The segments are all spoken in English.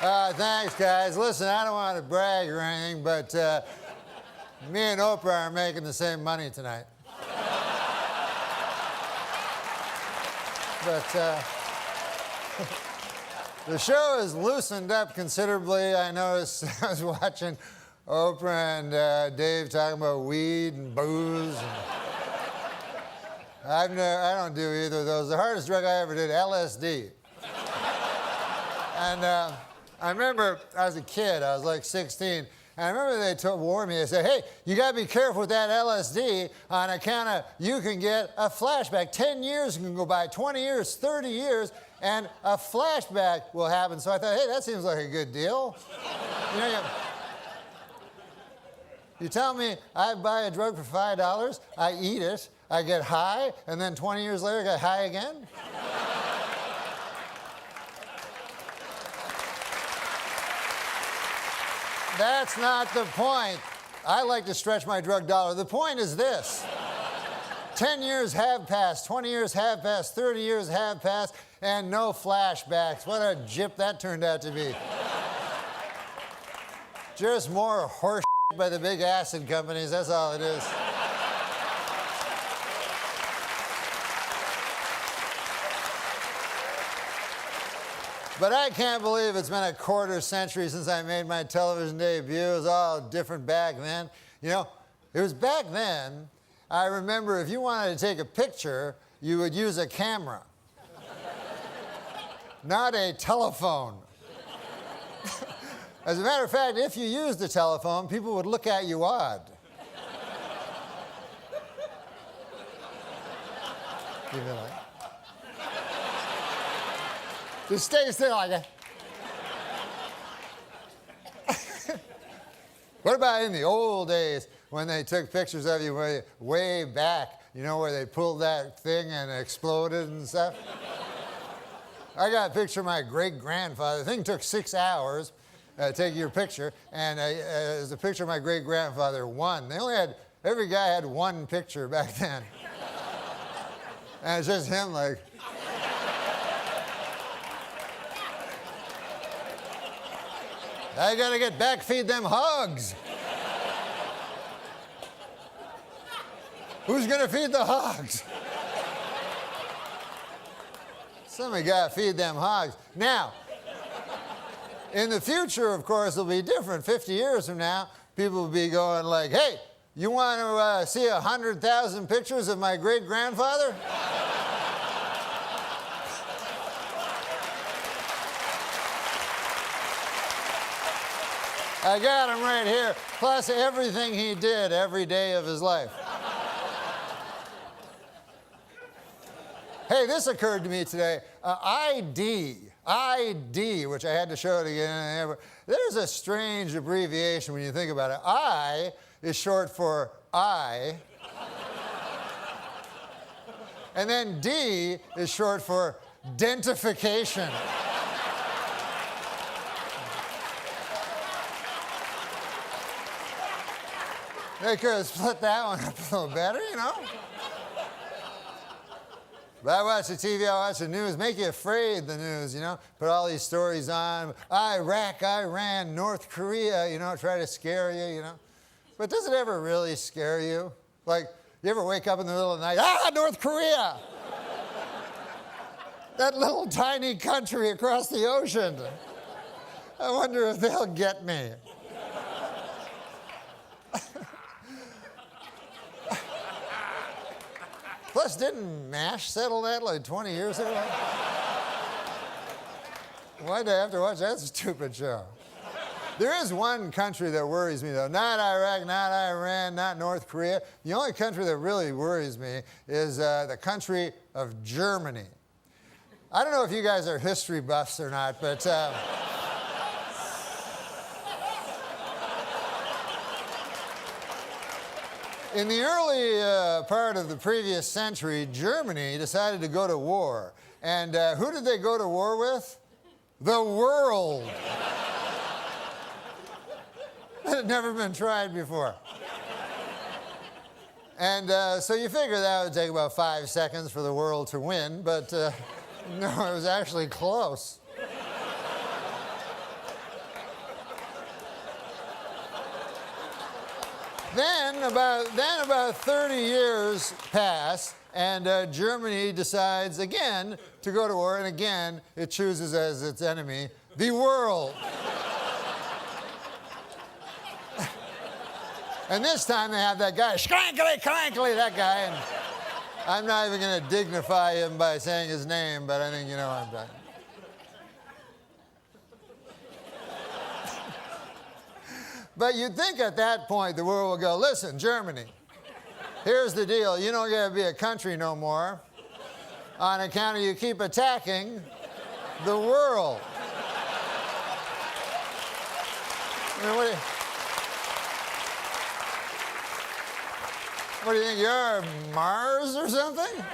Thanks, guys. Listen, I don't want to brag or anything, but me and Oprah are making the same money tonight. But the show has loosened up considerably. I noticed I was watching Oprah and Dave talking about weed and booze. I don't do either of those. The hardest drug I ever did, LSD. And I remember I was a kid, I was like 16, and I remember they warned me, they said, hey, you gotta be careful with that LSD on account of you can get a flashback. 10 years can go by, 20 years, 30 years, and a flashback will happen. So I thought, hey, that seems like a good deal. You tell me I buy a drug for $5, I eat it, I get high, and then 20 years later I get high again? That's not the point. I like to stretch my drug dollar. The point is this. 10 years have passed, 20 years have passed, 30 years have passed, and no flashbacks. What a gyp that turned out to be. Just more horse shit by the big acid companies, that's all it is. But I can't believe it's been a quarter century since I made my television debut. It was all different back then. You know, it was back then, I remember if you wanted to take a picture, you would use a camera, not a telephone. As a matter of fact, if you used a telephone, people would look at you odd. Give it like. Just stay still like that. What about in the old days when they took pictures of you way back, you know, where they pulled that thing and exploded and stuff? I got a picture of my great-grandfather. The thing took 6 hours taking your picture, and it was a picture of my great-grandfather, one. They only had, every guy had one picture back then. And it's just him like, I gotta get back, feed them hogs. Who's gonna feed the hogs? Somebody gotta feed them hogs. Now, in the future, of course, it'll be different. 50 years from now, people will be going like, hey, you want to see 100,000 pictures of my great-grandfather? I got him right here, plus everything he did every day of his life. Hey, this occurred to me today. ID, which I had to show it again. There's a strange abbreviation when you think about it. I is short for I. And then D is short for dentification. They could have split that one up a little better, you know? But I watch the TV, I watch the news, make you afraid, the news, you know? Put all these stories on, Iraq, Iran, North Korea, you know, try to scare you, you know? But does it ever really scare you? Like, you ever wake up in the middle of the night, North Korea! That little tiny country across the ocean. I wonder if they'll get me. Plus, didn't MASH settle that like 20 years ago? Why'd I have to watch that stupid show? There is one country that worries me, though. Not Iraq, not Iran, not North Korea. The only country that really worries me is the country of Germany. I don't know if you guys are history buffs or not, but... In the early part of the previous century, Germany decided to go to war. And who did they go to war with? The world. That had never been tried before. And so you figure that would take about 5 seconds for the world to win, but no, it was actually close. Then about 30 years pass, and Germany decides again to go to war, and again it chooses as its enemy the world. And this time they have that guy, Schrankly, Crankly, that guy, and I'm not even going to dignify him by saying his name, but I think you know what I'm talking. But you'd think at that point the world will go, listen, Germany, here's the deal. You don't get to be a country no more on account of you keep attacking the world. I mean, what do you think, you're Mars or something?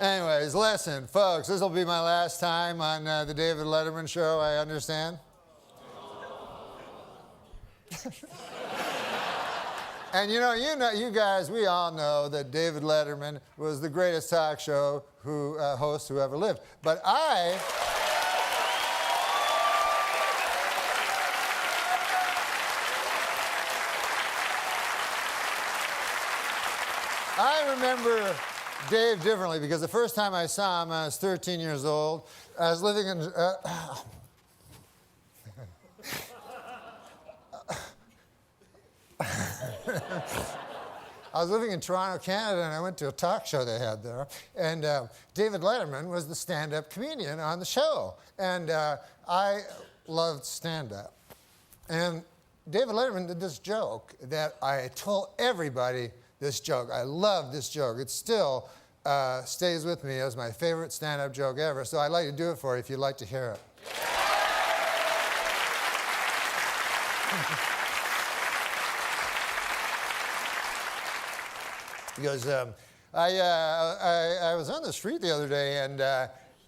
Anyways, listen, folks, this will be my last time on the David Letterman show, I understand. And you guys, we all know that David Letterman was the greatest talk show host who ever lived. But I remember Dave differently because the first time I saw him, I was 13 years old. I was living in... I was living in Toronto, Canada, and I went to a talk show they had there. And David Letterman was the stand-up comedian on the show. And I loved stand-up. And David Letterman did this joke that I told everybody this joke. I love this joke. It still stays with me as my favorite stand-up joke ever. So I'd like to do it for you if you'd like to hear it. He goes, I was on the street the other day, and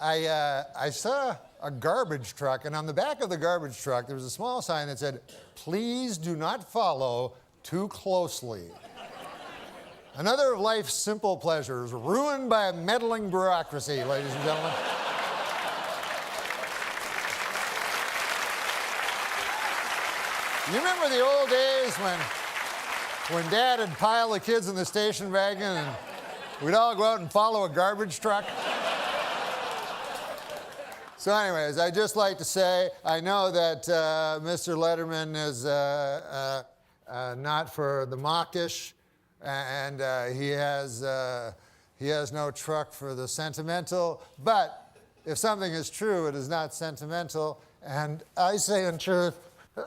I saw a garbage truck, and on the back of the garbage truck, there was a small sign that said, "Please do not follow too closely. Another of life's simple pleasures, ruined by a meddling bureaucracy," ladies and gentlemen. You remember the old days when Dad would pile the kids in the station wagon and we'd all go out and follow a garbage truck? So anyways, I'd just like to say, I know that Mr. Letterman is not for the mawkish, and he has no truck for the sentimental, but if something is true, it is not sentimental, and I say in truth,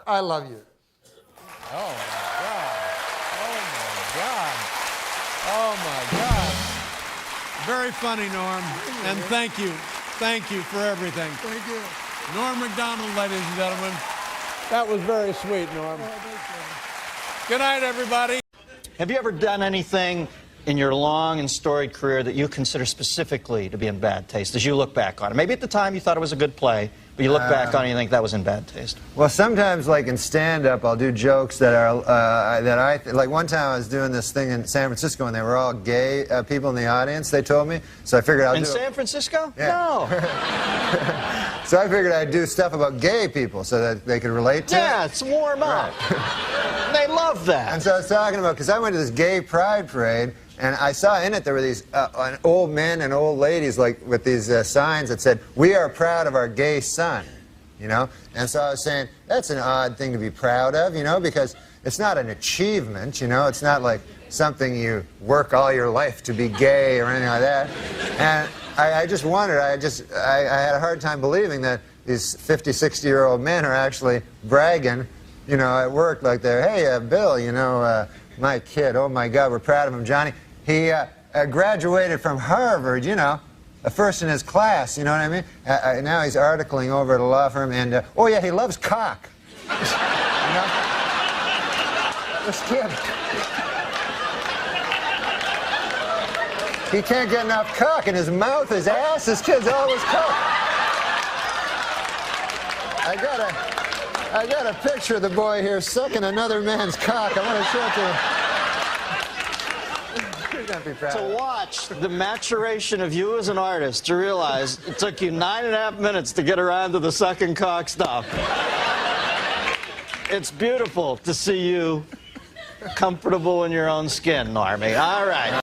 I love you. Oh my God. Oh my God. Very funny, Norm. And thank you. Thank you for everything. Thank you. Norm Macdonald, ladies and gentlemen. That was very sweet, Norm. Good night, everybody. Have you ever done anything in your long and storied career that you consider specifically to be in bad taste as you look back on it? Maybe at the time you thought it was a good play, but you look back on it and you think that was in bad taste. Well, sometimes, like in stand-up, I'll do jokes that are, like one time I was doing this thing in San Francisco and they were all gay people in the audience, they told me. So I figured I'll do... In San Francisco? Yeah. No. So I figured I'd do stuff about gay people so that they could relate to it. Yeah, it's warm up. Right. They love that. And so I was talking about, because I went to this gay pride parade, and I saw in it there were these old men and old ladies like with these signs that said, "We are proud of our gay son," you know? And so I was saying, that's an odd thing to be proud of, you know, because it's not an achievement, you know? It's not like something you work all your life to be gay or anything like that. And I just wondered, I had a hard time believing that these 50, 60-year-old men are actually bragging, you know, at work like they're, "Hey, Bill, you know, my kid, oh my God, we're proud of him, Johnny. He graduated from Harvard, you know, first in his class, you know what I mean? Now he's articling over at a law firm, and, oh yeah, he loves cock." You know? This kid. He can't get enough cock in his mouth, his ass, his kid's always cock. I got a picture of the boy here sucking another man's cock. I want to show it to him. To watch the maturation of you as an artist, to realize it took you 9.5 minutes to get around to the sucking cock stuff. it's beautiful to see you comfortable in your own skin, Normie. All right.